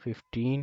15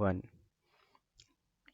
1.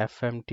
FMT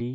D.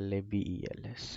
LABELS.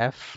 F.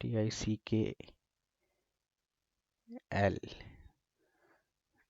TICKL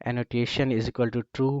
annotation is equal to true.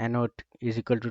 annote is equal to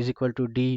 is equal to d.